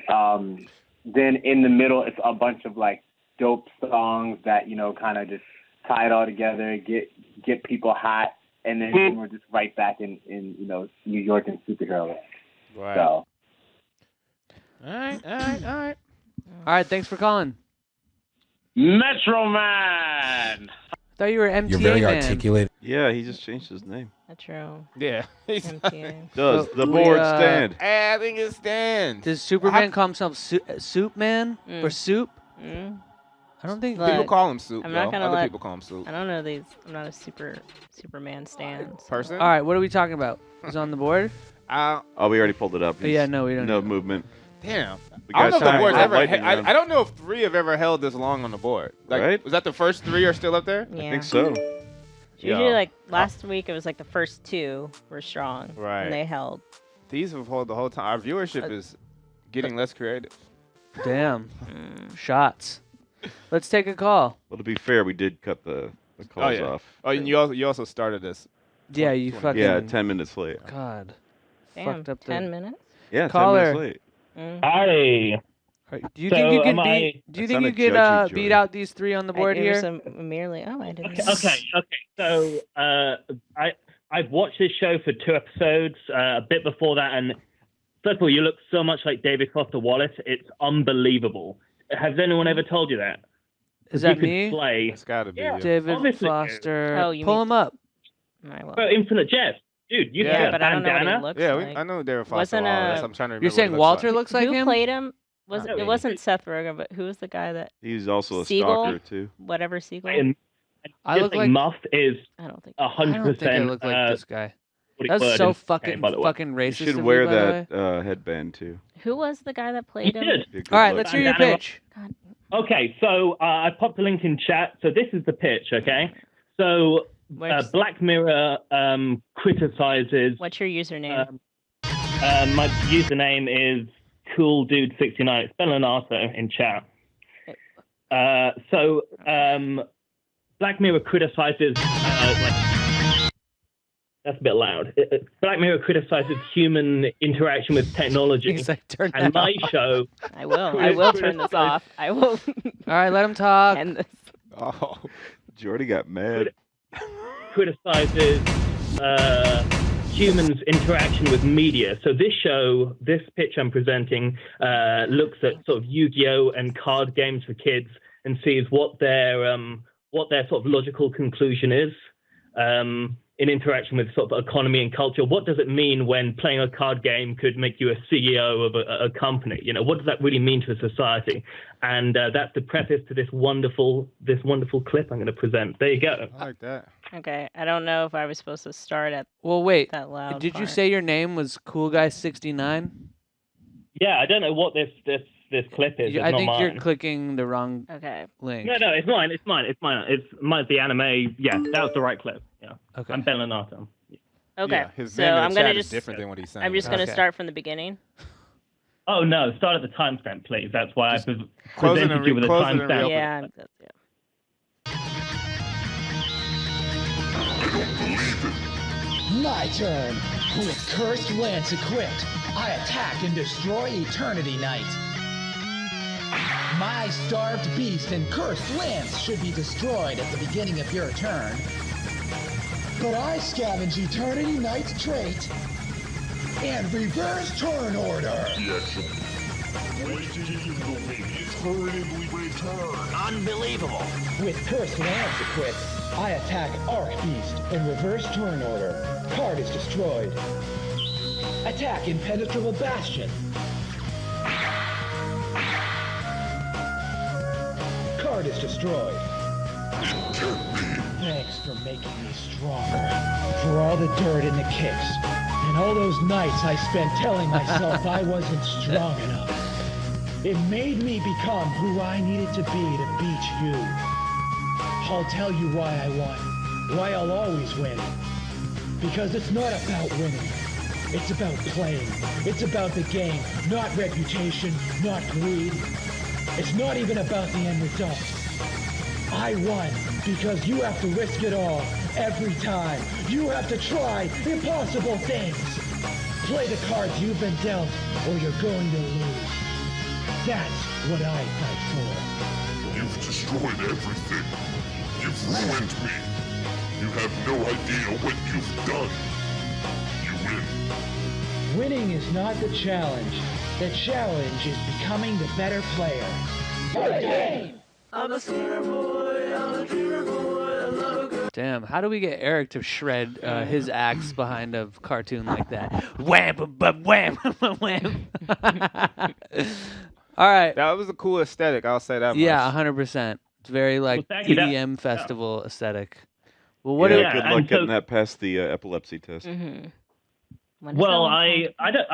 in the middle, it's a bunch of like dope songs that, you know, kind of just tie it all together, get people hot. And then we're just right back in you know, New York and superheroes. Right. So. All right. All right, thanks for calling. Metro Man. I thought you were MTA You're very Man. articulate. Yeah, he just changed his name. That's true. Yeah. MTA. Does So the we, board stand? I think it stands. Does Superman call himself Soup Man or Soup? I don't think People call him soup. I'm not gonna Other let, people call him soup. I don't know these. I'm not a Superman stan. Person. All right, what are we talking about? Is it on the board? Oh, we already pulled it up. Yeah, no, we don't. No movement. Damn. We I don't know got if the board's time. ever. Lightning round. I don't know if 3 have ever held this long on the board. Like, Right? was that the first 3 are still up there? Yeah. I think so. Usually, like last week, it was like the first 2 were strong. Right. And they held. These have held the whole time. Our viewership is getting less creative. Damn. Shots. Let's take a call. Well, to be fair, we did cut the calls off. Oh, and you also started this. Yeah, you fucking. Yeah, 10 minutes late. God. Damn, Fucked up 10 minutes? Yeah, Caller. 10 minutes late. Hi. Do you think you can beat? Do you think you could beat out these 3 on the board here? Merely. Oh, I didn't. Okay. So I've watched this show for 2 episodes, a bit before that, and first of all, you look so much like David Foster Wallace. It's unbelievable. Has anyone ever told you that? Is that You could me? Play. It's got to be Yeah, you. David obviously. Foster. Oh, you Pull mean- him up. I will. Oh, Infinite Jest. Dude, you Yeah, got but I don't know what he bandana. looks Yeah, like. I know David Foster Wasn't Wallace. I'm trying to remember. You're saying what he Walter looks looks like Who him? played him? Was No. it wasn't Seth Rogen, but who was the guy that He's also a Siegel? stalker, too. Whatever Siegel. And I look like Muff is I don't think. 100%. I don't think I look like this guy. That's word so is- fucking by the way. fucking You racist. should of wear you, by the way. that headband, too. Who was the guy that played him? did. Be a good All right, look. let's hear your Bandana. pitch. Okay, so I popped the link in chat. So this is the pitch, okay? So Where's- Black Mirror criticizes. What's your username? My username is CoolDude69. It's Bellinato in chat. So Black Mirror criticizes. That's a bit loud. Black Mirror criticizes human interaction with technology. He's like, turn And that my off. show. I will turn this off. I will. All right, let him talk. End this. Oh, Jordy got mad. Criticizes humans' interaction with media. So this show, this pitch I'm presenting, looks at sort of Yu-Gi-Oh and card games for kids and sees what their sort of logical conclusion is in interaction with sort of economy and culture. What does it mean when playing a card game could make you a CEO of a company? You know, what does that really mean to society? And that's the preface to this wonderful clip I'm going to present. There you go. I like that. Okay, I don't know if I was supposed to start at Well, wait. that loud. Did you part. say your name was Cool Guy 69? Yeah, I don't know what this clip is. It's I not think mine. you're clicking the wrong Okay. link. No, it's mine. It's the anime. Yeah, that was the right clip. Yeah. Okay. I'm Bellinato. Okay. Yeah, his So name in the I'm gonna chat is just. different than what he's saying. I'm just gonna Okay. start from the beginning. Oh no, start at the timestamp, please. That's why I close it presented and you with a close it and timestamp. reopen. Yeah. My turn. With Cursed Lance equipped, I attack and destroy Eternity Night. My Starved Beast and Cursed Lance should be destroyed at the beginning of your turn. But I scavenge Eternity Night's trait and reverse turn order. Unbelievable. With Cursed Lance equipped, I attack Arc Beast in reverse turn order. Card is destroyed. Attack Impenetrable Bastion. Card is destroyed. Thanks for making me stronger. For all the dirt and the kicks. And all those nights I spent telling myself I wasn't strong enough. It made me become who I needed to be to beat you. I'll tell you why I won. Why I'll always win. Because it's not about winning. It's about playing. It's about the game, not reputation, not greed. It's not even about the end result. I won because you have to risk it all every time. You have to try impossible things. Play the cards you've been dealt or you're going to lose. That's what I fight for. You've destroyed everything. You've ruined me. You have no idea what you've done. You win. Winning is not the challenge. The challenge is becoming the better player. Good game! I'm a skater boy, I'm a dreamer boy, I love a good... Damn, how do we get Eric to shred his axe behind a cartoon like that? Wham, bum, wham, wham. All right. That was a cool aesthetic. I'll say that much. Yeah, 100%. It's very like thank you. EDM festival aesthetic. Well, what? Good luck getting that past the epilepsy test. Well, I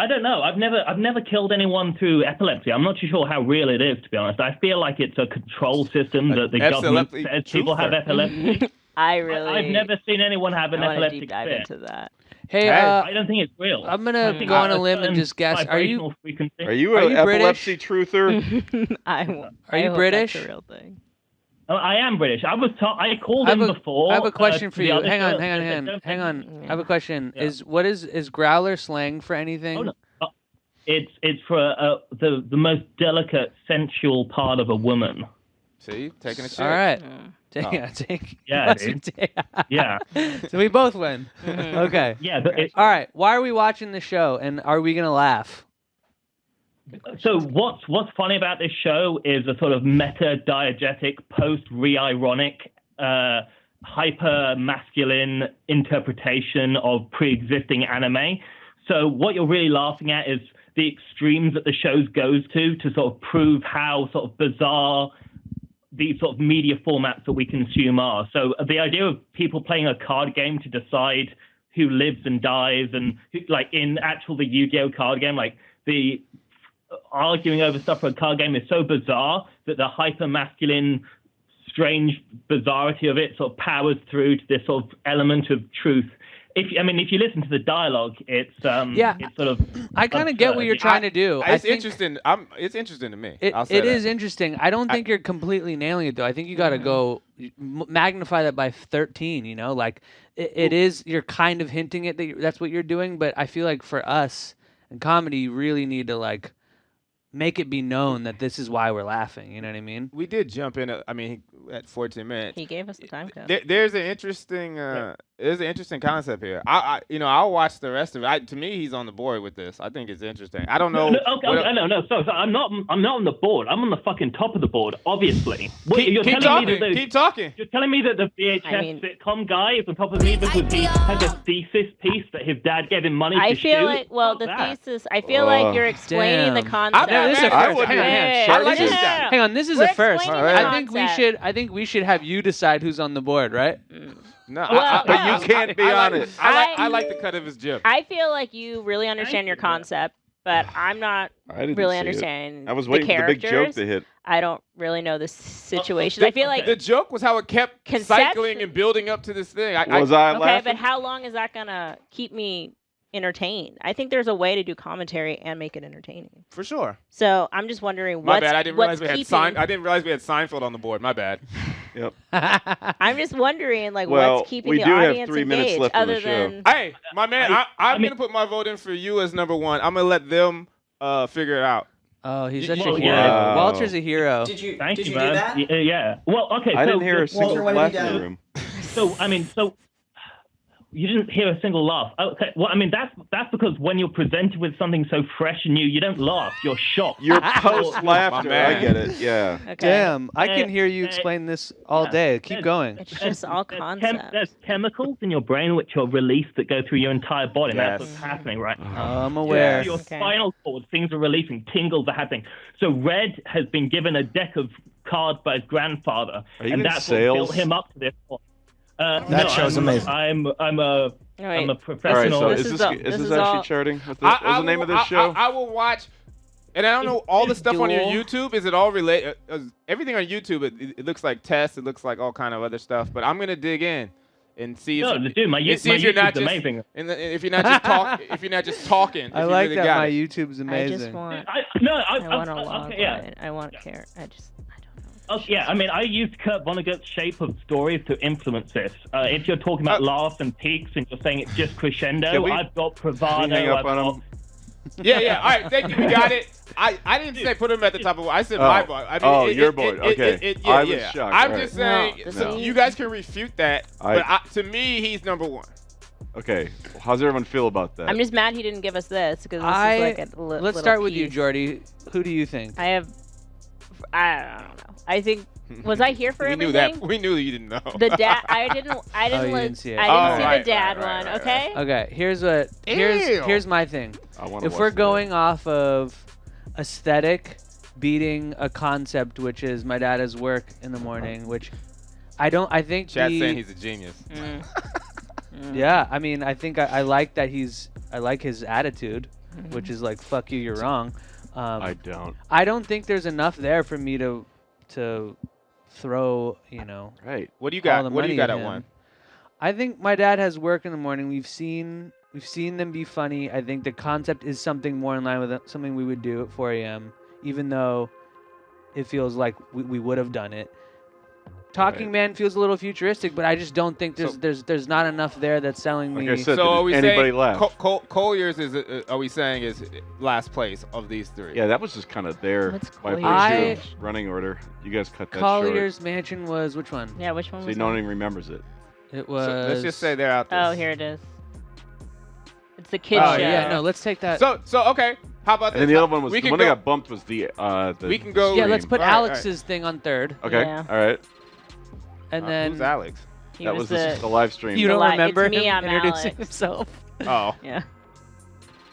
don't know. I've never killed anyone through epilepsy. I'm not too sure how real it is, to be honest. I feel like it's a control system that the government says people have epilepsy. I've never seen anyone have an epileptic deep dive fit. into that. Hey, I don't think it's real. I'm gonna go on a limb and just guess. Are you an epilepsy truther? Are you British? That's a real thing. I am British. I called him before. I have a question for you. Hang on. Hang I have a question. What is growler slang for anything? Oh, no. It's for the most delicate, sensual part of a woman. See, taking a shit. All right. Yeah, dude. Yeah. So we both win. Okay. Yeah. But all right. Why are we watching the show, and are we gonna laugh? So what's funny about this show is a sort of meta-diegetic, post-re-ironic, hyper-masculine interpretation of pre-existing anime. So what you're really laughing at is the extremes that the show goes to sort of prove how sort of bizarre these sort of media formats that we consume are. So the idea of people playing a card game to decide who lives and dies, and like in the Yu-Gi-Oh card game, like the arguing over stuff for a card game is so bizarre that the hyper-masculine, strange bizarrity of it sort of powers through to this sort of element of truth. If you listen to the dialogue, it's it's sort of. I kind of get what you're trying to do. It's interesting. It's interesting to me. It is interesting. I don't think you're completely nailing it though. I think you got to go magnify that by 13. You know, like it is. You're kind of hinting at that's what you're doing, but I feel like for us in comedy, you really need to like make it be known that this is why we're laughing. You know what I mean? We did jump in. At 14 minutes. He gave us the time code. There's an interesting concept here. I'll watch the rest of it. To me, he's on the board with this. I think it's interesting. I don't know. No. So I'm not on the board. I'm on the fucking top of the board. Obviously. Keep talking. You're telling me that the VHS sitcom guy is on top of me because he has a thesis piece that his dad gave him money to shoot. I feel like thesis. I feel like you're explaining the concept. This is a first. Hang on. This is a first. I think we should have you decide who's on the board, right? No, but you can't be on it. I like the cut of his jib. I feel like you really understand your concept, but I'm not really understanding. I was waiting for the big joke to hit. I don't really know the situation. I feel like the joke was how it kept cycling and building up to this thing. Was I laughing? But how long is that gonna keep me entertained? I think there's a way to do commentary and make it entertaining. For sure. So I'm just wondering My bad. I didn't realize we had Seinfeld on the board. My bad. Yep. I'm just wondering, what's keeping the audience engaged other than. Hey, my man, I'm gonna put my vote in for you as number one. I'm gonna let them figure it out. Oh, he's such a hero. Walter's a hero. Did you do that? Yeah. Well, okay. I didn't hear a single laugh in the room. So you didn't hear a single laugh. Okay. Well, that's because when you're presented with something so fresh and new, you don't laugh. You're shocked. You're post-laughter. I get it. Yeah. Okay. Damn, I can hear you explain this all day. Keep going. It's just all concepts. There's chemicals in your brain which are released that go through your entire body. Yes. That's what's happening, right? I'm aware. Your spinal cord, things are releasing. Tingles are happening. So Red has been given a deck of cards by his grandfather, and that's what built him up to this point. That show's amazing. I'm a professional. All right, so is this actually charting? What's the name of this show? I will watch, and I don't know all the stuff on your YouTube. Is it all related? Everything on YouTube, it looks like tests. It looks like all kind of other stuff. But I'm gonna dig in and see. My YouTube's amazing. And if you're not just talking. I like that my YouTube's amazing. I want a log line. I want to care. I don't know. Oh, yeah, I used Kurt Vonnegut's shape of stories to influence this. If you're talking about laughs and peaks and you're saying it's just crescendo, I've got bravado. Yeah. All right, thank you. We got it. I didn't say put him at the top of I said my board. Your board. Okay. I was shocked. I'm just saying, you guys can refute that, but to me, he's number one. Okay. Well, how's everyone feel about that? I'm just mad he didn't give us this because this is like a Let's start with you, Jordy. Who do you think? I don't know. I think was I here for everything? We knew that you didn't know. The dad. I didn't see it. I didn't see the dad one. Okay. Okay. Here's my thing. If we're going off of aesthetic, beating a concept, which is my dad has work in the morning, which I think Chat's saying he's a genius. Yeah, I mean, I think I like that I like his attitude, which is like, fuck you, you're wrong. I don't. I don't think there's enough there for me to throw, Right. What do you got? What do you got at one? I think my dad has work in the morning. We've seen them be funny. I think the concept is something more in line with something we would do at 4 a.m., even though it feels like we would have done it. Talking Man feels a little futuristic, but I just don't think there's not enough there that's selling me. Like I said, so are we anybody saying left? Collier's is? Are we saying is last place of these three? Yeah, that was just kind of there by Collier's? virtue of running order. You guys cut that Collier's short. Mansion was which one? Yeah, which one So was no that? one remembers it. It was. So let's just say they're out there. Oh, here it is. It's the kids Oh show. yeah, no, let's take that. So okay. How about this? And then the other one was we the can one go, that got bumped was the. We can go. Yeah, let's put All right, Alex's thing on third. Okay. Yeah. All right. And then who's Alex? That was the live stream. You don't remember it's me, him I'm introducing Alex. himself? Oh. Yeah.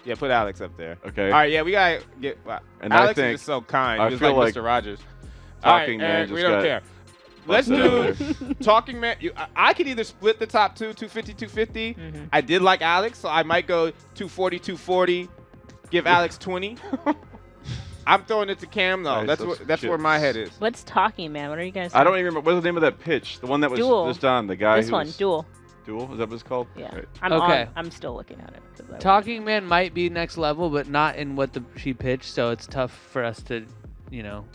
Yeah, put Alex up there. Okay. All right. Yeah, we gotta get. And Alex I think is just so kind. I just feel like like Mr. Rogers. Talking All right, Man Eric, just we don't got care. Let's busted do Talking Man. I could either split the top two, 250, 250. I did like Alex, so I might go 240, 240. Give Alex 20. I'm throwing it to Cam though. Nice, That's where my head is. What's Talking Man? What are you guys? I don't even remember what's the name of that pitch. The one that was Duel. just on. The guy This who one, was Duel. Duel. Is that what it's called? Yeah. Right. I'm still looking at it. 'cause I Talking Man might be next level, but not in what she pitched. So it's tough for us to,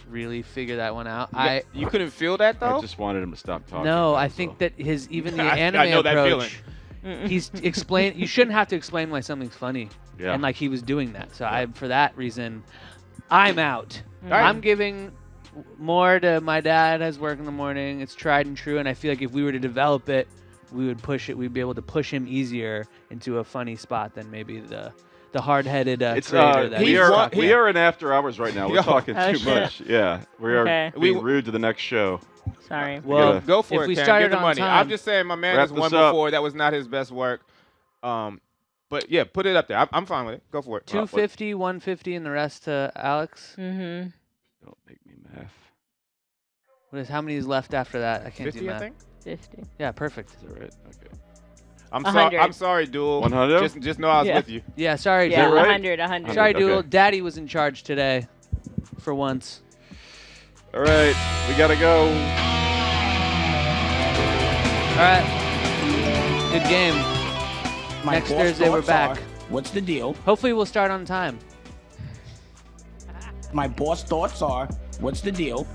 really figure that one out. You couldn't feel that though. I just wanted him to stop talking. No, I think that even the I anime know that approach. Mm-mm. He's explain. You shouldn't have to explain why something's funny. Yeah. And like he was doing that. So for that reason, I'm out. Right. I'm giving more to my dad has work in the morning. It's tried and true, and I feel like if we were to develop it, we would push it. We'd be able to push him easier into a funny spot than maybe the hard-headed creator that we are in after hours right now. We're talking Oh, too shit. much. Yeah, we are Okay. being rude to the next show. Sorry. Well, Go for if it, we Cam. started Give the on money. time- I'm just saying my man Wrap has won this up. before. That was not his best work. But yeah, put it up there. I'm fine with it. Go for it. 250, 150, and the rest to Alex. Mm-hmm. Don't make me math. How many is left after that? I can't 50, do math. I think. 50. Yeah, perfect. Is that right? Okay. I'm 100. sorry. I'm sorry, Duel. 100? Just know I was Yeah. with you. Yeah, sorry. Yeah, Duel. right? 100. Sorry, Okay. Duel. Daddy was in charge today, for once. All right, we gotta go. All right. Good game. My Next boss Thursday we're thoughts back. are, what's the deal? Hopefully we'll start on time. My boss thoughts are, what's the deal?